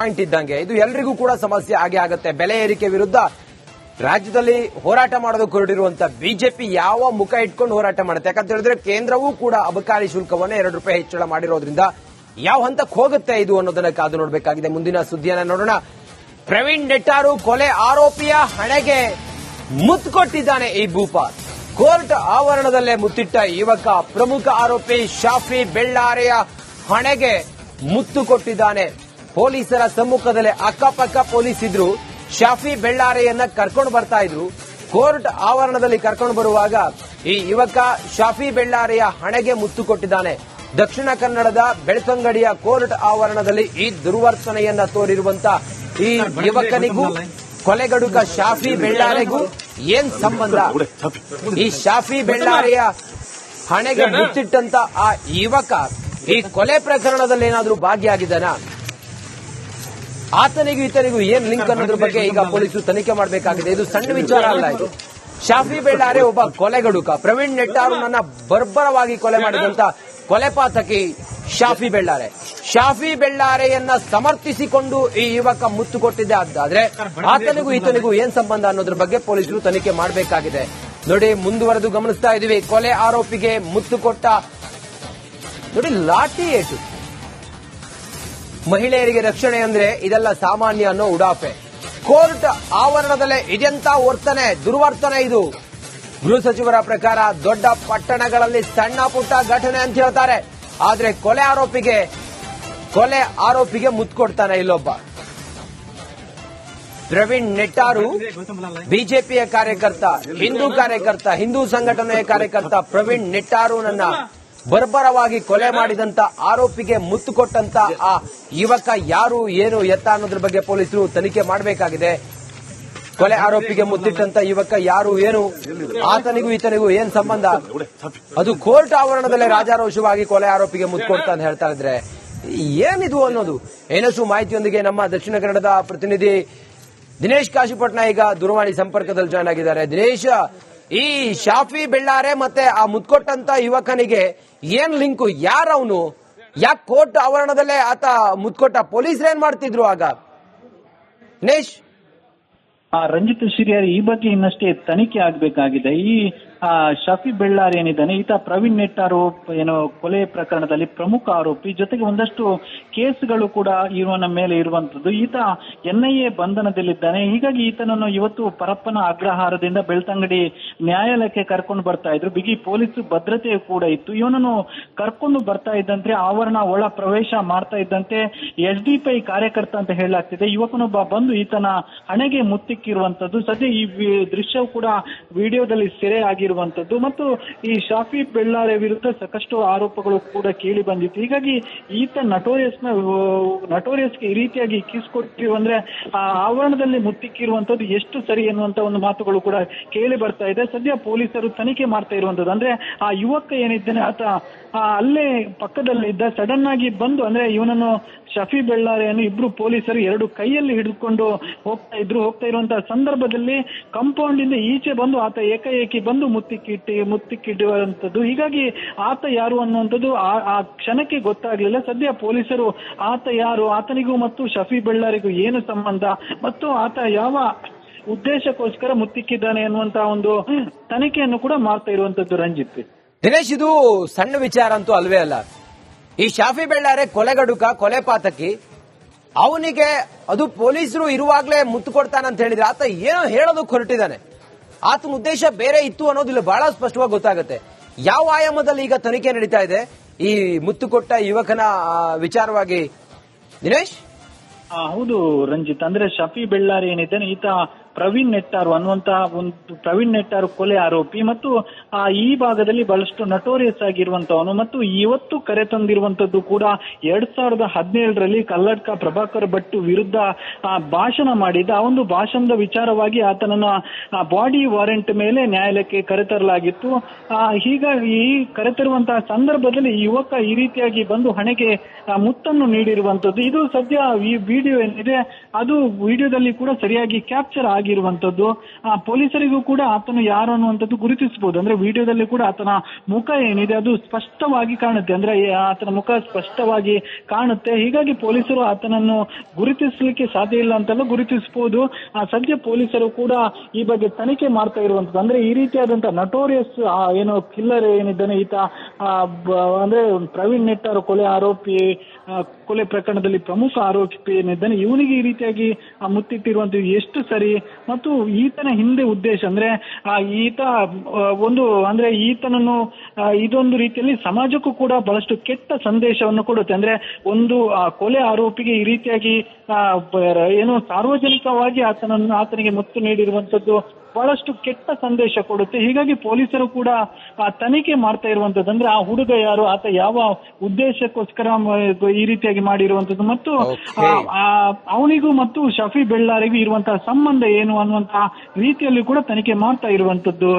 Point ಇದ್ದಂಗೆ ಇದು ಎಲ್ರಿಗೂ ಕೂಡ ಸಮಸ್ಯೆ ಆಗೇ ಆಗುತ್ತೆ. ಬೆಲೆ ಏರಿಕೆ ವಿರುದ್ಧ ರಾಜ್ಯದಲ್ಲಿ ಹೋರಾಟ ಮಾಡೋದಕ್ಕೆ ಹೊರಟಿರುವಂತ ಬಿಜೆಪಿ ಯಾವ ಮುಖ ಇಟ್ಕೊಂಡು ಹೋರಾಟ ಮಾಡುತ್ತೆ? ಯಾಕಂತ ಹೇಳಿದ್ರೆ ಕೇಂದ್ರವೂ ಕೂಡ ಅಬಕಾರಿ ಶುಲ್ಕವನ್ನ ₹2 ಹೆಚ್ಚಳ ಮಾಡಿರೋದ್ರಿಂದ ಯಾವ ಹಂತಕ್ಕೆ ಹೋಗುತ್ತೆ ಇದು ಅನ್ನೋದನ್ನ ಕಾದು ನೋಡಬೇಕಾಗಿದೆ. ಮುಂದಿನ ಸುದ್ದಿಯನ್ನ ನೋಡೋಣ. ಪ್ರವೀಣ್ ನೆಟ್ಟಾರು ಕೊಲೆ ಆರೋಪಿಯ ಹಣೆಗೆ ಮುತ್ತು ಕೊಟ್ಟಿದ್ದಾನೆ ಈ ಭೂಪಾಲ್. ಕೋರ್ಟ್ ಆವರಣದಲ್ಲೇ ಮುತ್ತಿಟ್ಟ ಯುವಕ ಪ್ರಮುಖ ಆರೋಪಿ ಶಾಫಿ ಬೆಳ್ಳಾರೆಯ ಹಣೆಗೆ ಮುತ್ತು ಕೊಟ್ಟಿದ್ದಾನೆ. ಪೊಲೀಸರ ಸಮ್ಮುಖದಲ್ಲೇ ಅಕ್ಕಪಕ್ಕ ಪೊಲೀಸ್ ಇದ್ರು. ಶಾಫಿ ಬೆಳ್ಳಾರೆಯನ್ನ ಕರ್ಕೊಂಡು ಬರ್ತಾ ಇದ್ರು. ಕೋರ್ಟ್ ಆವರಣದಲ್ಲಿ ಕರ್ಕೊಂಡು ಬರುವಾಗ ಈ ಯುವಕ ಶಾಫಿ ಬೆಳ್ಳಾರೆಯ ಹಣೆಗೆ ಮುತ್ತು ಕೊಟ್ಟಿದ್ದಾನೆ. ದಕ್ಷಿಣ ಕನ್ನಡದ ಬೆಳ್ತಂಗಡಿಯ ಕೋರ್ಟ್ ಆವರಣದಲ್ಲಿ ಈ ದುರ್ವರ್ತನೆಯನ್ನ ತೋರಿರುವಂತ ಈ ಯುವಕನಿಗೂ ಕೊಲೆಗಡುಕ ಶಾಫಿ ಬೆಳ್ಳಾರೆಗೂ ಏನ್ ಸಂಬಂಧ? ಈ ಶಾಫಿ ಬೆಳ್ಳಾರೆಯ ಹಣೆಗೆ ಮುತ್ತಿಟ್ಟಂತ ಆ ಯುವಕ ಈ ಕೊಲೆ ಪ್ರಕರಣದಲ್ಲಿ ಏನಾದ್ರೂ ಭಾಗಿಯಾಗಿದ್ದಾನಾ? ಆತನಿಗೂ ಈತನಿಗೂ ಏನ್ ಲಿಂಕ್ ಅನ್ನೋದ್ರ ಬಗ್ಗೆ ಈಗ ಪೊಲೀಸರು ತನಿಖೆ ಮಾಡಬೇಕಾಗಿದೆ. ಇದು ಸಣ್ಣ ವಿಚಾರ ಅಲ್ಲ. ಇದು ಶಾಫಿ ಬೆಳ್ಳಾರೆ ಒಬ್ಬ ಕೊಲೆಗಡುಕ. ಪ್ರವೀಣ್ ನೆಟ್ಟಾರುನನ್ನ ಬರ್ಬರವಾಗಿ ಕೊಲೆ ಮಾಡಿದಂತ ಕೊಲೆಪಾತಕಿ ಶಾಫಿ ಬೆಳ್ಳಾರೆ. ಶಾಫಿ ಬೆಳ್ಳಾರೆಯನ್ನ ಸಮರ್ಥಿಸಿಕೊಂಡು ಈ ಯುವಕ ಮುತ್ತು ಕೊಟ್ಟಿದ್ದೆ ಆದ್ರೆ ಆತನಿಗೂ ಈತನಿಗೂ ಏನ್ ಸಂಬಂಧ ಅನ್ನೋದ್ರ ಬಗ್ಗೆ ಪೊಲೀಸರು ತನಿಖೆ ಮಾಡಬೇಕಾಗಿದೆ. ನೋಡಿ, ಮುಂದುವರೆದು ಗಮನಿಸ್ತಾ ಇದೀವಿ. ಕೊಲೆ ಆರೋಪಿಗೆ ಮುತ್ತು ಕೊಟ್ಟ ನೋಡಿ ಲಾಠಿ ಏಟು. ಮಹಿಳೆಯರಿಗೆ ರಕ್ಷಣೆ ಅಂದ್ರೆ ಇದೆಲ್ಲ ಸಾಮಾನ್ಯ ಅನ್ನೋ ಉಡಾಫೆ. ಕೋರ್ಟ್ ಆವರಣದಲ್ಲೇ ಇದೆಂತ ವರ್ತನೆ, ದುರ್ವರ್ತನೆ ಇದು. ಗೃಹ ಸಚಿವರ ಪ್ರಕಾರ ದೊಡ್ಡ ಪಟ್ಟಣಗಳಲ್ಲಿ ಸಣ್ಣ ಪುಟ್ಟ ಘಟನೆ ಅಂತ ಹೇಳ್ತಾರೆ. ಆದ್ರೆ ಕೊಲೆ ಆರೋಪಿಗೆ ಮುತ್ತು ಕೊಡ್ತಾನೆ ಇಲ್ಲೊಬ್ಬ. ಪ್ರವೀಣ್ ನೆಟ್ಟಾರು ಬಿಜೆಪಿಯ ಕಾರ್ಯಕರ್ತ, ಹಿಂದೂ ಸಂಘಟನೆಯ ಕಾರ್ಯಕರ್ತ ಪ್ರವೀಣ್ ನೆಟ್ಟಾರುನನ್ನ ಬರ್ಬರವಾಗಿ ಕೊಲೆ ಮಾಡಿದಂತ ಆರೋಪಿಗೆ ಮುತ್ತು ಕೊಟ್ಟಂತ ಆ ಯುವಕ ಯಾರು, ಏನು, ಎತ್ತ ಅನ್ನೋದ್ರ ಬಗ್ಗೆ ಪೊಲೀಸರು ತನಿಖೆ ಮಾಡಬೇಕಾಗಿದೆ. ಕೊಲೆ ಆರೋಪಿಗೆ ಮುತ್ತಿಟ್ಟಂತ ಯುವಕ ಯಾರು, ಏನು, ಆತನಿಗೂ ಈತನಿಗೂ ಏನ್ ಸಂಬಂಧ? ಅದು ಕೋರ್ಟ್ ಆವರಣದಲ್ಲೇ ರಾಜಾರೋಷವಾಗಿ ಕೊಲೆ ಆರೋಪಿಗೆ ಮುತ್ತು ಕೊಡ್ತಾ ಅಂತ ಹೇಳ್ತಾ ಇದ್ರೆ ಏನಿದು ಅನ್ನೋದು. ಏನಷ್ಟು ಮಾಹಿತಿಯೊಂದಿಗೆ ನಮ್ಮ ದಕ್ಷಿಣ ಕನ್ನಡದ ಪ್ರತಿನಿಧಿ ದಿನೇಶ್ ಕಾಶಿಪಟ್ನ ಈಗ ದೂರವಾಣಿ ಸಂಪರ್ಕದಲ್ಲಿ ಜಾಯ್ನ್ ಆಗಿದ್ದಾರೆ. ದಿನೇಶ್, ಈ ಶಾಫಿ ಬೆಳ್ಳಾರೆ ಮತ್ತೆ ಆ ಮುತ್ಕೊಟ್ಟಂತ ಯುವಕನಿಗೆ ಏನ್ ಲಿಂಕು? ಯಾರವನು? ಯಾಕೆ ಕೋರ್ಟ್ ಆವರಣದಲ್ಲೇ ಆತ ಮುತ್ಕೊಟ್ಟ? ಪೊಲೀಸರೇನ್ ಮಾಡ್ತಿದ್ರು ಆಗ? ದಿನೇಶ್, ರಂಜಿತ್ ಶ್ರೀಹರಿ, ಈ ಬಗ್ಗೆ ಇನ್ನಷ್ಟೇ ತನಿಖೆ ಆಗಬೇಕಾಗಿದೆ. ಈ ಶಾಫಿ ಬೆಳ್ಳಾರಿ ಏನಿದ್ದಾನೆ, ಈತ ಪ್ರವೀಣ್ ನೆಟ್ಟಾರು ಏನೋ ಕೊಲೆ ಪ್ರಕರಣದಲ್ಲಿ ಪ್ರಮುಖ ಆರೋಪಿ. ಜೊತೆಗೆ ಒಂದಷ್ಟು ಕೇಸ್ಗಳು ಕೂಡ ಇವನ ಮೇಲೆ ಇರುವಂತದ್ದು. ಈತ NIA ಬಂಧನದಲ್ಲಿದ್ದಾನೆ. ಹೀಗಾಗಿ ಈತನನ್ನು ಇವತ್ತು ಪರಪ್ಪನ ಅಗ್ರಹಾರದಿಂದ ಬೆಳ್ತಂಗಡಿ ನ್ಯಾಯಾಲಯಕ್ಕೆ ಕರ್ಕೊಂಡು ಬರ್ತಾ ಇದ್ರು. ಬಿಗಿ ಪೊಲೀಸ್ ಭದ್ರತೆ ಕೂಡ ಇತ್ತು. ಇವನನ್ನು ಕರ್ಕೊಂಡು ಬರ್ತಾ ಇದ್ದಂತೆ ಆವರಣ ಒಳ ಪ್ರವೇಶ ಮಾಡ್ತಾ ಇದ್ದಂತೆ SDPI ಕಾರ್ಯಕರ್ತ ಅಂತ ಹೇಳಲಾಗ್ತಿದೆ ಯುವಕನೊಬ್ಬ ಬಂದು ಈತನ ಹಣೆಗೆ ಮುತ್ತಿಕ್ಕಿರುವಂತದ್ದು. ಸದ್ಯ ಈ ದೃಶ್ಯವು ಕೂಡ ವಿಡಿಯೋದಲ್ಲಿ ಸೆರೆ ಆಗಿರುವಂತದ್ದು. ಮತ್ತು ಈ ಶಾಫಿ ಬೆಳ್ಳಾರೆ ವಿರುದ್ಧ ಸಾಕಷ್ಟು ಆರೋಪಗಳು ಕೂಡ ಕೇಳಿ ಬಂದಿತ್ತು. ಹೀಗಾಗಿ ಈತ ನಟೋರಿಯಸ್ಗೆ ಈ ರೀತಿಯಾಗಿ ಕಿಸ್ ಕೊಟ್ಟಿರು ಅಂದ್ರೆ ಆ ಆವರಣದಲ್ಲಿ ಮುತ್ತಿಕ್ಕಿರುವಂತದ್ದು ಎಷ್ಟು ಸರಿ ಎನ್ನುವಂತ ಒಂದು ಮಾತುಗಳು ಕೂಡ ಕೇಳಿ ಬರ್ತಾ ಇದೆ. ಸದ್ಯ ಪೊಲೀಸರು ತನಿಖೆ ಮಾಡ್ತಾ ಇರುವಂತದ್ದು. ಅಂದ್ರೆ ಆ ಯುವಕ ಏನಿದ್ದಾನೆ ಆತ ಅಲ್ಲೇ ಪಕ್ಕದಲ್ಲಿ ಇದ್ದ, ಸಡನ್ ಆಗಿ ಬಂದು ಅಂದ್ರೆ ಇವನನ್ನು ಶಫಿ ಬೆಳ್ಳಾರೆಯನ್ನು ಇಬ್ರು ಪೊಲೀಸರು 2 ಕೈಯಲ್ಲಿ ಹಿಡಿದುಕೊಂಡು ಹೋಗ್ತಾ ಇರುವಂತಹ ಸಂದರ್ಭದಲ್ಲಿ ಕಾಂಪೌಂಡ್ ಇಂದ ಈಚೆ ಬಂದು ಆತ ಏಕಾಏಕಿ ಬಂದು ಮುತ್ತಿಕ್ಕಿಡುವಂತದ್ದು. ಹೀಗಾಗಿ ಆತ ಯಾರು ಅನ್ನುವಂಥದ್ದು ಆ ಕ್ಷಣಕ್ಕೆ ಗೊತ್ತಾಗ್ಲಿಲ್ಲ. ಸದ್ಯ ಪೊಲೀಸರು ಆತ ಯಾರು, ಆತನಿಗೂ ಮತ್ತು ಶಫಿ ಬೆಳ್ಳಾರಿಗೂ ಏನು ಸಂಬಂಧ ಮತ್ತು ಆತ ಯಾವ ಉದ್ದೇಶಕ್ಕೋಸ್ಕರ ಮುತ್ತಿಕ್ಕಿದ್ದಾನೆ ಅನ್ನುವಂತಹ ಒಂದು ತನಿಖೆಯನ್ನು ಕೂಡ ಮಾಡ್ತಾ ಇರುವಂತದ್ದು. ರಂಜಿತ್, ದಿನೇಶ್, ಇದು ಸಣ್ಣ ವಿಚಾರ ಅಂತೂ ಅಲ್ವೇ ಅಲ್ಲ. ಈ ಶಾಫಿ ಬೆಳ್ಳಾರೆ ಕೊಲೆಗಡುಕ, ಕೊಲೆಪಾತಕಿ. ಅವನಿಗೆ ಅದು ಪೊಲೀಸರು ಇರುವಾಗಲೇ ಮುತ್ತು ಕೊಡ್ತಾನಂತ ಹೇಳಿದ್ರೆ ಆತ ಏನೋ ಹೇಳೋದಕ್ಕೆ ಹೊರಟಿದ್ದಾನೆ. ಆತನ ಉದ್ದೇಶ ಬೇರೆ ಇತ್ತು ಅನ್ನೋದಿಲ್ಲ ಬಹಳ ಸ್ಪಷ್ಟವಾಗಿ ಗೊತ್ತಾಗುತ್ತೆ. ಯಾವ ಆಯಾಮದಲ್ಲಿ ಈಗ ತನಿಖೆ ನಡೀತಾ ಇದೆ ಈ ಮುತ್ತು ಕೊಟ್ಟ ಯುವಕನ ವಿಚಾರವಾಗಿ ದಿನೇಶ್? ಹೌದು ರಂಜಿತ್, ಅಂದ್ರೆ ಶಫಿ ಬೆಳ್ಳಾರಿ ಏನಿದ್ದಾನೆ ಈತ ಪ್ರವೀಣ್ ನೆಟ್ಟಾರು ಅನ್ನುವಂತಹ ಒಂದು ಪ್ರವೀಣ್ ನೆಟ್ಟಾರು ಕೊಲೆ ಆರೋಪಿ ಮತ್ತು ಈ ಭಾಗದಲ್ಲಿ ಬಹಳಷ್ಟು ನಟೋರಿಯಸ್ ಆಗಿರುವಂತವನು ಮತ್ತು ಇವತ್ತು ಕರೆ ತಂದಿರುವಂತದ್ದು ಕೂಡ 2017ರಲ್ಲಿ ಕಲ್ಲಡ್ಕ ಪ್ರಭಾಕರ್ ಭಟ್ ವಿರುದ್ಧ ಭಾಷಣ ಮಾಡಿದ್ದ. ಆ ಒಂದು ಭಾಷಣದ ವಿಚಾರವಾಗಿ ಆತನನ್ನ ಬಾಡಿ ವಾರೆಂಟ್ ಮೇಲೆ ನ್ಯಾಯಾಲಯಕ್ಕೆ ಕರೆತರಲಾಗಿತ್ತು. ಹೀಗಾಗಿ ಈ ಕರೆತರುವಂತಹ ಸಂದರ್ಭದಲ್ಲಿ ಈ ಯುವಕ ಈ ರೀತಿಯಾಗಿ ಬಂದು ಹಣೆಗೆ ಮುತ್ತನ್ನು ನೀಡಿರುವಂತದ್ದು. ಇದು ಸದ್ಯ ಈ ವಿಡಿಯೋ ಏನಿದೆ ಅದು ವಿಡಿಯೋದಲ್ಲಿ ಕೂಡ ಸರಿಯಾಗಿ ಕ್ಯಾಪ್ಚರ್ ಆಗಿ ಆಗಿರುವಂತದ್ದು. ಪೊಲೀಸರಿಗೂ ಕೂಡ ಆತನು ಯಾರು ಅನ್ನುವಂಥದ್ದು ಗುರುತಿಸಬಹುದು. ಅಂದ್ರೆ ವಿಡಿಯೋದಲ್ಲಿ ಕೂಡ ಆತನ ಮುಖ ಏನಿದೆ ಅದು ಸ್ಪಷ್ಟವಾಗಿ ಕಾಣುತ್ತೆ. ಅಂದ್ರೆ ಆತನ ಮುಖ ಸ್ಪಷ್ಟವಾಗಿ ಕಾಣುತ್ತೆ. ಹೀಗಾಗಿ ಪೊಲೀಸರು ಆತನನ್ನು ಗುರುತಿಸಲಿಕ್ಕೆ ಸಾಧ್ಯ ಇಲ್ಲ ಅಂತೆಲ್ಲ ಗುರುತಿಸಬಹುದು. ಸದ್ಯ ಪೊಲೀಸರು ಕೂಡ ಈ ಬಗ್ಗೆ ತನಿಖೆ ಮಾಡ್ತಾ ಇರುವಂತದ್ದು. ಅಂದ್ರೆ ಈ ರೀತಿಯಾದಂತಹ ನಟೋರಿಯಸ್ ಏನು ಕಿಲ್ಲರ್ ಏನಿದ್ದಾನೆ ಈತ, ಅಂದ್ರೆ ಪ್ರವೀಣ್ ನೆಟ್ಟಾರು ಕೊಲೆ ಪ್ರಕರಣದಲ್ಲಿ ಪ್ರಮುಖ ಆರೋಪಿ ಏನಿದ್ದಾನೆ, ಇವನಿಗೆ ಈ ರೀತಿಯಾಗಿ ಮುತ್ತಿಟ್ಟಿರುವಂತದ್ದು ಎಷ್ಟು ಸರಿ ಮತ್ತು ಈತನ ಹಿಂದೆ ಉದ್ದೇಶ ಅಂದ್ರೆ ಈತ ಅಂದ್ರೆ ಈತನನ್ನು ಇದೊಂದು ರೀತಿಯಲ್ಲಿ ಸಮಾಜಕ್ಕೂ ಕೂಡ ಬಹಳಷ್ಟು ಕೆಟ್ಟ ಸಂದೇಶವನ್ನು ಕೊಡುತ್ತೆ. ಅಂದ್ರೆ ಒಂದು ಕೊಲೆ ಆರೋಪಿಗೆ ಈ ರೀತಿಯಾಗಿ ಏನು ಸಾರ್ವಜನಿಕವಾಗಿ ಆತನಿಗೆ ಮುತ್ತು ನೀಡಿರುವಂತದ್ದು ಬಹಳಷ್ಟು ಕೆಟ್ಟ ಸಂದೇಶ ಕೊಡುತ್ತೆ. ಹೀಗಾಗಿ ಪೊಲೀಸರು ಕೂಡ ತನಿಖೆ ಮಾಡ್ತಾ ಇರುವಂತದ್ದು. ಅಂದ್ರೆ ಆ ಹುಡುಗ ಯಾರು, ಆತ ಯಾವ ಉದ್ದೇಶಕ್ಕೋಸ್ಕರ ಈ ರೀತಿಯಾಗಿ ಮಾಡಿರುವಂತದ್ದು ಮತ್ತು ಅವನಿಗೂ ಮತ್ತು ಶಫಿ ಬೆಳ್ಳಾರಿಗೂ ಇರುವಂತಹ ಸಂಬಂಧ ಏನು ಅನ್ನುವಂತಹ ರೀತಿಯಲ್ಲಿ ಕೂಡ ತನಿಖೆ ಮಾಡ್ತಾ ಇರುವಂತದ್ದು.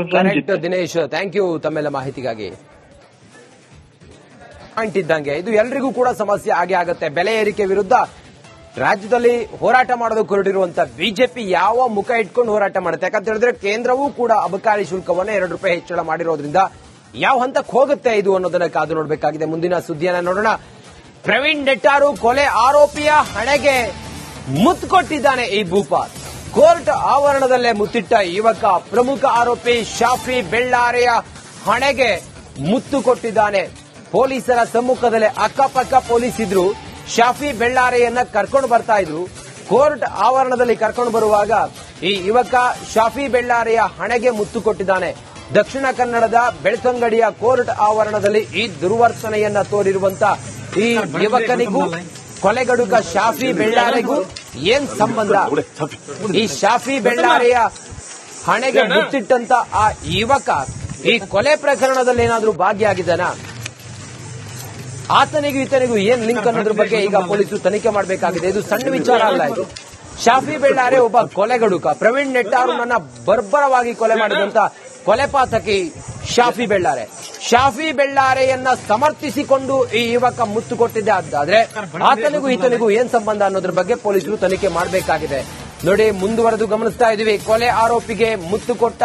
ದಿನೇಶ್, ಥ್ಯಾಂಕ್ ಯು ತಮ್ಮೆಲ್ಲ ಮಾಹಿತಿಗಾಗಿ. ಇದ್ದಂಗೆ ಇದು ಎಲ್ರಿಗೂ ಕೂಡ ಸಮಸ್ಯೆ ಆಗೇ ಆಗುತ್ತೆ. ಬೆಲೆ ಏರಿಕೆ ವಿರುದ್ಧ ರಾಜ್ಯದಲ್ಲಿ ಹೋರಾಟ ಮಾಡೋದಕ್ಕೆ ಹೊರಟಿರುವಂತ ಬಿಜೆಪಿ ಯಾವ ಮುಖ ಇಟ್ಕೊಂಡು ಹೋರಾಟ ಮಾಡುತ್ತೆ? ಯಾಕಂತ ಹೇಳಿದ್ರೆ ಕೇಂದ್ರವೂ ಕೂಡ ಅಬಕಾರಿ ಶುಲ್ಕವನ್ನ ₹2 ಹೆಚ್ಚಳ ಮಾಡಿರೋದ್ರಿಂದ ಯಾವ ಹಂತಕ್ಕೆ ಹೋಗುತ್ತೆ ಇದು ಅನ್ನೋದನ್ನ ಕಾದು ನೋಡಬೇಕಾಗಿದೆ. ಮುಂದಿನ ಸುದ್ದಿಯನ್ನ ನೋಡೋಣ. ಪ್ರವೀಣ್ ನೆಟ್ಟಾರು ಕೊಲೆ ಆರೋಪಿಯ ಹಣೆಗೆ ಮುತ್ತು ಕೊಟ್ಟಿದ್ದಾನೆ ಈ ಭೂಪಾಲ್. ಕೋರ್ಟ್ ಆವರಣದಲ್ಲೇ ಮುತ್ತಿಟ್ಟ ಯುವಕ ಪ್ರಮುಖ ಆರೋಪಿ ಶಾಫಿ ಬೆಳ್ಳಾರೆಯ ಹಣೆಗೆ ಮುತ್ತು ಕೊಟ್ಟಿದ್ದಾನೆ. ಪೊಲೀಸರ ಸಮ್ಮುಖದಲ್ಲೇ ಅಕ್ಕಪಕ್ಕ ಪೊಲೀಸ್ ಇದ್ರು. ಶಾಫಿ ಬೆಳ್ಳಾರೆಯನ್ನ ಕರ್ಕೊಂಡು ಬರ್ತಾ ಇದ್ರು. ಕೋರ್ಟ್ ಆವರಣದಲ್ಲಿ ಕರ್ಕೊಂಡು ಬರುವಾಗ ಈ ಯುವಕ ಶಾಫಿ ಬೆಳ್ಳಾರೆಯ ಹಣೆಗೆ ಮುತ್ತು ಕೊಟ್ಟಿದ್ದಾನೆ. ದಕ್ಷಿಣ ಕನ್ನಡದ ಬೆಳ್ತಂಗಡಿಯ ಕೋರ್ಟ್ ಆವರಣದಲ್ಲಿ ಈ ದುರ್ವರ್ತನೆಯನ್ನ ತೋರಿರುವಂತ ಈ ಯುವಕನಿಗೂ ಕೊಲೆಗಡುಕ ಶಾಫಿ ಬೆಳ್ಳಾರೆಗೂ ಏನ್ ಸಂಬಂಧ? ಈ ಶಾಫಿ ಬೆಳ್ಳಾರೆಯ ಹಣೆಗೆ ಮುತ್ತಿಟ್ಟಂತ ಆ ಯುವಕ ಈ ಕೊಲೆ ಪ್ರಕರಣದಲ್ಲಿ ಏನಾದ್ರೂ ಭಾಗಿಯಾಗಿದ್ದಾನಾ? ಆತನಿಗೂ ಈತನಿಗೂ ಏನ್ ಲಿಂಕ್ ಅನ್ನೋದ್ರ ಬಗ್ಗೆ ಈಗ ಪೊಲೀಸರು ತನಿಖೆ ಮಾಡಬೇಕಾಗಿದೆ. ಇದು ಸಣ್ಣ ವಿಚಾರ ಅಲ್ಲ. ಇದು ಶಾಫಿ ಬೆಳ್ಳಾರೆ ಒಬ್ಬ ಕೊಲೆಗಡುಕ. ಪ್ರವೀಣ್ ನೆಟ್ಟಾರನ್ನ ಬರ್ಬರವಾಗಿ ಕೊಲೆ ಮಾಡಿದಂತ ಕೊಲೆಪಾತಕಿ ಶಾಫಿ ಬೆಳ್ಳಾರೆ. ಶಾಫಿ ಬೆಳ್ಳಾರೆಯನ್ನ ಸಮರ್ಥಿಸಿಕೊಂಡು ಈ ಯುವಕ ಮುತ್ತು ಕೊಟ್ಟಿದ್ದೆ ಆದ್ರೆ ಆತನಿಗೂ ಈತನಿಗೂ ಏನ್ ಸಂಬಂಧ ಅನ್ನೋದ್ರ ಬಗ್ಗೆ ಪೊಲೀಸರು ತನಿಖೆ ಮಾಡಬೇಕಾಗಿದೆ. ನೋಡಿ, ಮುಂದುವರೆದು ಗಮನಿಸ್ತಾ ಇದೀವಿ. ಕೊಲೆ ಆರೋಪಿಗೆ ಮುತ್ತು ಕೊಟ್ಟ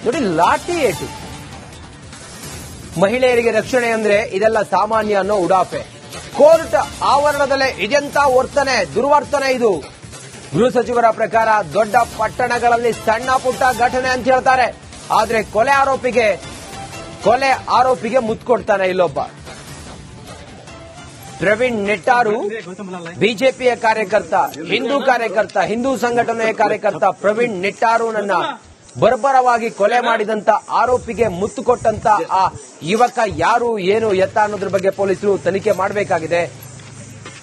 ನೋಡಿ ಲಾಠಿ ಏಟು. ಮಹಿಳೆಯರಿಗೆ ರಕ್ಷಣೆ ಅಂದ್ರೆ ಇದೆಲ್ಲ ಸಾಮಾನ್ಯ ಅನ್ನೋ ಉಡಾಫೆ. ಕೋರ್ಟ್ ಆವರಣದಲ್ಲೇ ಇದೆಂತ ವರ್ತನೆ, ದುರ್ವರ್ತನೆ ಇದು. ಗೃಹ ಸಚಿವರ ಪ್ರಕಾರ ದೊಡ್ಡ ಪಟ್ಟಣಗಳಲ್ಲಿ ಸಣ್ಣ ಪುಟ್ಟ ಘಟನೆ ಅಂತ ಹೇಳ್ತಾರೆ. ಆದ್ರೆ ಕೊಲೆ ಆರೋಪಿಗೆ ಮುತ್ತು ಕೊಡ್ತಾನೆ ಇಲ್ಲೊಬ್ಬ. ಪ್ರವೀಣ್ ನೆಟ್ಟಾರು ಬಿಜೆಪಿಯ ಕಾರ್ಯಕರ್ತ, ಹಿಂದೂ ಸಂಘಟನೆಯ ಕಾರ್ಯಕರ್ತ ಪ್ರವೀಣ್ ನೆಟ್ಟಾರು ನನ್ನ ಬರ್ಬರವಾಗಿ ಕೊಲೆ ಮಾಡಿದಂತ ಆರೋಪಿಗೆ ಮುತ್ತು ಕೊಟ್ಟಂತ ಆ ಯುವಕ ಯಾರು, ಏನು, ಎತ್ತ ಅನ್ನೋದ್ರ ಬಗ್ಗೆ ಪೊಲೀಸರು ತನಿಖೆ ಮಾಡಬೇಕಾಗಿದೆ.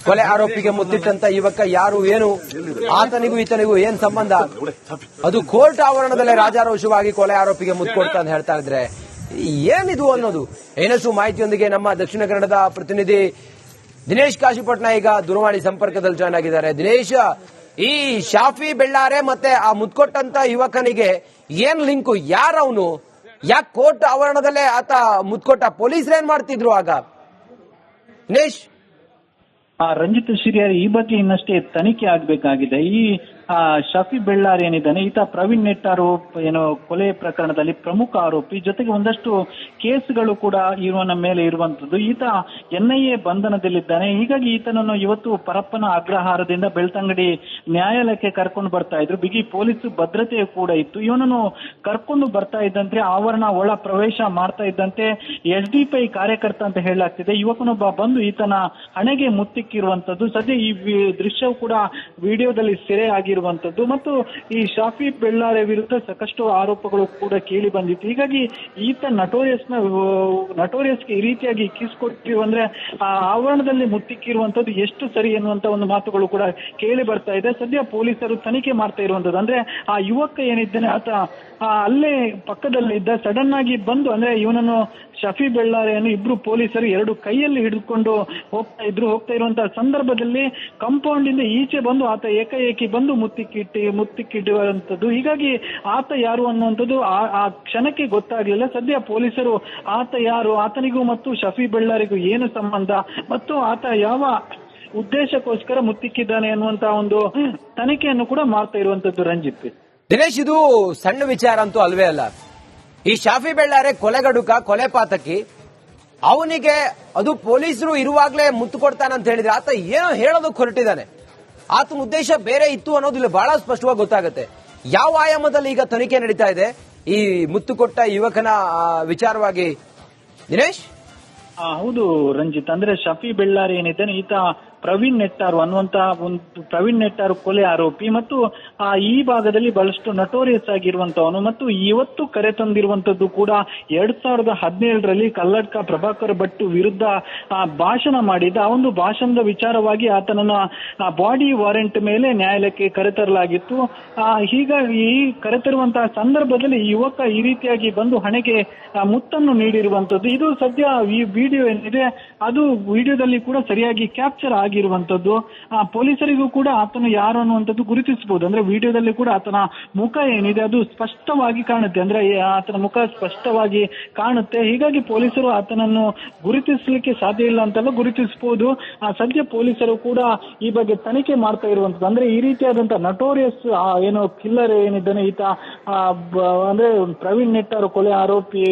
ಕೊಲೆ ಆರೋಪಿಗೆ ಮುತ್ತಿಟ್ಟಂತ ಯುವಕ ಯಾರು, ಏನು, ಆತನಿಗೂ ಈತನಿಗೂ ಏನ್ ಸಂಬಂಧ? ಅದು ಕೋರ್ಟ್ ಆವರಣದಲ್ಲೇ ರಾಜಾರೋಷವಾಗಿ ಕೊಲೆ ಆರೋಪಿಗೆ ಮುತ್ತು ಕೊಡ್ತಾ ಅಂತ ಹೇಳ್ತಾ ಇದ್ರೆ ಏನಿದು ಅನ್ನೋದು. ಏನಷ್ಟು ಮಾಹಿತಿಯೊಂದಿಗೆ ನಮ್ಮ ದಕ್ಷಿಣ ಕನ್ನಡದ ಪ್ರತಿನಿಧಿ ದಿನೇಶ್ ಕಾಶಿಪಟ್ನ ಈಗ ದೂರವಾಣಿ ಸಂಪರ್ಕದಲ್ಲಿ ಜಾಯ್ನ್ ಆಗಿದ್ದಾರೆ. ದಿನೇಶ್, ಈ ಶಾಫಿ ಬೆಳ್ಳಾರೆ ಮತ್ತೆ ಆ ಮುತ್ಕೊಟ್ಟಂತ ಯುವಕನಿಗೆ ಏನ್ ಲಿಂಕು? ಯಾರವನು? ಯಾಕೆ ಕೋರ್ಟ್ ಆವರಣದಲ್ಲೇ ಆತ ಮುತ್ಕೊಟ್ಟ? ಪೊಲೀಸರೇನ್ ಮಾಡ್ತಿದ್ರು ಆಗ? ದಿನೇಶ್, ರಂಜಿತ್ ಶಿರಿಯಾರಿ, ಈ ಬಗ್ಗೆ ಇನ್ನಷ್ಟೇ ತನಿಖೆ ಆಗಬೇಕಾಗಿದೆ. ಈ ಶಫಿ ಬೆಳ್ಳಾರಿ ಏನಿದ್ದಾನೆ ಈತ ಪ್ರವೀಣ್ ನೆಟ್ಟಾರು ಕೊಲೆ ಪ್ರಕರಣದಲ್ಲಿ ಪ್ರಮುಖ ಆರೋಪಿ. ಜೊತೆಗೆ ಒಂದಷ್ಟು ಕೇಸ್ಗಳು ಕೂಡ ಇವನ ಮೇಲೆ ಇರುವಂತದ್ದು. ಈತ NIA ಬಂಧನದಲ್ಲಿದ್ದಾನೆ. ಹೀಗಾಗಿ ಈತನನ್ನು ಇವತ್ತು ಪರಪ್ಪನ ಅಗ್ರಹಾರದಿಂದ ಬೆಳ್ತಂಗಡಿ ನ್ಯಾಯಾಲಯಕ್ಕೆ ಕರ್ಕೊಂಡು ಬರ್ತಾ ಇದ್ರು. ಬಿಗಿ ಪೊಲೀಸ್ ಭದ್ರತೆ ಕೂಡ ಇತ್ತು. ಇವನನ್ನು ಕರ್ಕೊಂಡು ಬರ್ತಾ ಇದ್ದಂತೆ ಆವರಣ ಒಳ ಪ್ರವೇಶ ಮಾಡ್ತಾ ಇದ್ದಂತೆ SDPI ಕಾರ್ಯಕರ್ತ ಅಂತ ಹೇಳಲಾಗ್ತಿದೆ ಯುವಕನೊಬ್ಬ ಬಂದು ಈತನ ಹಣೆಗೆ ಮುತ್ತಿಕ್ಕಿರುವಂತದ್ದು. ಸದ್ಯ ಈ ದೃಶ್ಯವು ಕೂಡ ವಿಡಿಯೋದಲ್ಲಿ ಸೆರೆ ಆಗಿರುವಂತದ್ದು ಮತ್ತು ಈ ಶಾಫಿ ಬೆಳ್ಳಾರೆ ವಿರುದ್ಧ ಸಾಕಷ್ಟು ಆರೋಪಗಳು ಕೂಡ ಕೇಳಿ ಬಂದಿತ್ತು. ಹೀಗಾಗಿ ಈತ ನಟೋರಿಯಸ್ಗೆ ಈ ರೀತಿಯಾಗಿ ಕಿಸ್ ಕೊಟ್ಟಿರು ಅಂದ್ರೆ ಆವರಣದಲ್ಲಿ ಮುತ್ತಿಕ್ಕಿರುವಂತದ್ದು ಎಷ್ಟು ಸರಿ ಎನ್ನುವಂತ ಒಂದು ಮಾತುಗಳು ಕೂಡ ಕೇಳಿ ಬರ್ತಾ ಇದೆ. ಸದ್ಯ ಪೊಲೀಸರು ತನಿಖೆ ಮಾಡ್ತಾ ಇರುವಂತದ್ದು. ಅಂದ್ರೆ ಆ ಯುವಕ ಏನಿದ್ದಾನೆ ಆತ ಅಲ್ಲೇ ಪಕ್ಕದಲ್ಲಿದ್ದ, ಸಡನ್ ಆಗಿ ಬಂದು ಅಂದ್ರೆ ಇವನನ್ನು ಶಫಿ ಬೆಳ್ಳಾರೆಯನ್ನು ಇಬ್ರು ಪೊಲೀಸರು ಎರಡು ಕೈಯಲ್ಲಿ ಹಿಡಿದುಕೊಂಡು ಹೋಗ್ತಾ ಇರುವಂತಹ ಸಂದರ್ಭದಲ್ಲಿ ಕಾಂಪೌಂಡ್ ಇಂದ ಈಚೆ ಬಂದು ಆತ ಏಕಾಏಕಿ ಬಂದು ಮುತ್ತಿಕ್ಕಿಡುವಂತದ್ದು. ಹೀಗಾಗಿ ಆತ ಯಾರು ಅನ್ನುವಂಥದ್ದು ಆ ಕ್ಷಣಕ್ಕೆ ಗೊತ್ತಾಗ್ಲಿಲ್ಲ. ಸದ್ಯ ಪೊಲೀಸರು ಆತ ಯಾರು, ಆತನಿಗೂ ಮತ್ತು ಶಫಿ ಬೆಳ್ಳಾರಿಗೂ ಏನು ಸಂಬಂಧ ಮತ್ತು ಆತ ಯಾವ ಉದ್ದೇಶಕ್ಕೋಸ್ಕರ ಮುತ್ತಿಕ್ಕಿದ್ದಾನೆ ಅನ್ನುವಂತ ಒಂದು ತನಿಖೆಯನ್ನು ಕೂಡ ಮಾಡ್ತಾ ಇರುವಂತದ್ದು ರಂಜಿತ್. ದಿನೇಶ್, ಇದು ಸಣ್ಣ ವಿಚಾರ ಅಂತೂ ಅಲ್ವೇ ಅಲ್ಲ. ಈ ಶಾಫಿ ಬೆಳ್ಳಾರೆ ಕೊಲೆಗಡುಕ, ಕೊಲೆ ಪಾತಕಿ, ಅವನಿಗೆ ಅದು ಪೊಲೀಸರು ಇರುವಾಗಲೇ ಮುತ್ತು ಕೊಡ್ತಾನಂತ ಹೇಳಿದ್ರೆ ಆತ ಏನೋ ಹೇಳೋದಕ್ಕೆ ಹೊರಟಿದ್ದಾನೆ. ಆತನ ಉದ್ದೇಶ ಬೇರೆ ಇತ್ತು ಅನ್ನೋದು ಇಲ್ಲಿ ಬಹಳ ಸ್ಪಷ್ಟವಾಗಿ ಗೊತ್ತಾಗುತ್ತೆ. ಯಾವ ಆಯಾಮದಲ್ಲಿ ಈಗ ತನಿಖೆ ನಡೀತಾ ಇದೆ ಈ ಮುತ್ತು ಕೊಟ್ಟ ಯುವಕನ ವಿಚಾರವಾಗಿ ದಿನೇಶ್? ಹೌದು ರಂಜಿತ್, ಅಂದ್ರೆ ಶಫಿ ಬೆಳ್ಳಾರಿ ಏನಿದ್ದಾನೆ ಈತ ಪ್ರವೀಣ್ ನೆಟ್ಟಾರು ಅನ್ನುವಂತ ಒಂದು ಪ್ರವೀಣ್ ನೆಟ್ಟಾರು ಕೊಲೆ ಆರೋಪಿ ಮತ್ತು ಈ ಭಾಗದಲ್ಲಿ ಬಹಳಷ್ಟು ನಟೋರಿಯಸ್ ಆಗಿರುವಂತವನು ಮತ್ತು ಇವತ್ತು ಕರೆ ತಂದಿರುವಂತದ್ದು ಕೂಡ 2017ರಲ್ಲಿ ಕಲ್ಲಡ್ಕ ಪ್ರಭಾಕರ್ ಭಟ್ ವಿರುದ್ಧ ಭಾಷಣ ಮಾಡಿದ್ದ. ಆ ಒಂದು ಭಾಷಣದ ವಿಚಾರವಾಗಿ ಆತನನ್ನ ಬಾಡಿ ವಾರೆಂಟ್ ಮೇಲೆ ನ್ಯಾಯಾಲಯಕ್ಕೆ ಕರೆತರಲಾಗಿತ್ತು. ಹೀಗಾಗಿ ಈ ಕರೆತರುವಂತಹ ಸಂದರ್ಭದಲ್ಲಿ ಯುವಕ ಈ ರೀತಿಯಾಗಿ ಬಂದು ಹಣೆಗೆ ಮುತ್ತನ್ನು ನೀಡಿರುವಂತದ್ದು. ಇದು ಸದ್ಯ ಈ ವಿಡಿಯೋ ಏನಿದೆ ಅದು ವಿಡಿಯೋದಲ್ಲಿ ಕೂಡ ಸರಿಯಾಗಿ ಕ್ಯಾಪ್ಚರ್ ಆಗಿರುವಂತದ್ದು. ಪೊಲೀಸರಿಗೂ ಕೂಡ ಆತನು ಯಾರು ಅನ್ನುವಂಥದ್ದು ಗುರುತಿಸಬಹುದು. ಅಂದ್ರೆ ವಿಡಿಯೋದಲ್ಲಿ ಕೂಡ ಆತನ ಮುಖ ಏನಿದೆ ಅದು ಸ್ಪಷ್ಟವಾಗಿ ಕಾಣುತ್ತೆ, ಅಂದ್ರೆ ಆತನ ಮುಖ ಸ್ಪಷ್ಟವಾಗಿ ಕಾಣುತ್ತೆ. ಹೀಗಾಗಿ ಪೊಲೀಸರು ಆತನನ್ನು ಗುರುತಿಸಲಿಕ್ಕೆ ಸಾಧ್ಯ ಇಲ್ಲ ಅಂತೆಲ್ಲ ಗುರುತಿಸಬಹುದು. ಸದ್ಯ ಪೊಲೀಸರು ಕೂಡ ಈ ಬಗ್ಗೆ ತನಿಖೆ ಮಾಡ್ತಾ ಇರುವಂತದ್ದು. ಅಂದ್ರೆ ಈ ರೀತಿಯಾದಂತಹ ನಟೋರಿಯಸ್ ಏನೋ ಕಿಲ್ಲರ್ ಏನಿದ್ದಾನೆ ಈತ, ಅಂದ್ರೆ ಪ್ರವೀಣ್ ನೆಟ್ಟಾರು ಕೊಲೆ ಆರೋಪಿ,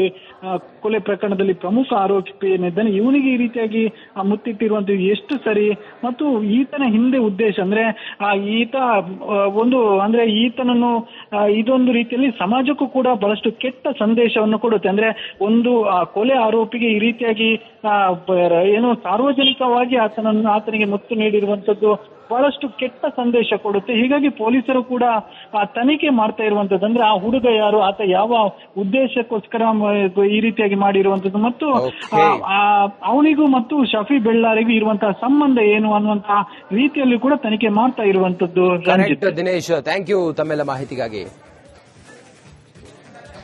ಕೊಲೆ ಪ್ರಕರಣದಲ್ಲಿ ಪ್ರಮುಖ ಆರೋಪಿ ಏನಿದ್ದಾನೆ, ಇವನಿಗೆ ಈ ರೀತಿಯಾಗಿ ಮುತ್ತಿಟ್ಟಿರುವಂತದ್ದು ಎಷ್ಟು ಸರಿ ಮತ್ತು ಈತನ ಹಿಂದೆ ಉದ್ದೇಶ ಅಂದ್ರೆ ಈತ ಒಂದು ಅಂದ್ರೆ ಈತನನ್ನು ಇದೊಂದು ರೀತಿಯಲ್ಲಿ ಸಮಾಜಕ್ಕೂ ಕೂಡ ಬಹಳಷ್ಟು ಕೆಟ್ಟ ಸಂದೇಶವನ್ನು ಕೊಡುತ್ತೆ. ಅಂದ್ರೆ ಒಂದು ಕೊಲೆ ಆರೋಪಿಗೆ ಈ ರೀತಿಯಾಗಿ ಏನು ಸಾರ್ವಜನಿಕವಾಗಿ ಆತನಿಗೆ ಮುತ್ತು ನೀಡಿರುವಂತದ್ದು ಬಹಳಷ್ಟು ಕೆಟ್ಟ ಸಂದೇಶ ಕೊಡುತ್ತೆ. ಹೀಗಾಗಿ ಪೊಲೀಸರು ಕೂಡ ತನಿಖೆ ಮಾಡ್ತಾ ಇರುವಂತದ್ದು. ಅಂದ್ರೆ ಆ ಹುಡುಗ ಯಾರು, ಆತ ಯಾವ ಉದ್ದೇಶಕ್ಕೋಸ್ಕರ ಈ ರೀತಿಯಾಗಿ ಮಾಡಿರುವಂತದ್ದು ಮತ್ತು ಅವನಿಗೂ ಮತ್ತು ಶಫಿ ಬೆಳ್ಳಾರಿಗೂ ಇರುವಂತಹ ಸಂಬಂಧ ಏನು ಅನ್ನುವಂತಹ ರೀತಿಯಲ್ಲಿ ಕೂಡ ತನಿಖೆ ಮಾಡ್ತಾ ಇರುವಂತದ್ದು. ದಿನೇಶ್, ಥ್ಯಾಂಕ್ ಯು ತಮ್ಮೆಲ್ಲ ಮಾಹಿತಿಗಾಗಿ.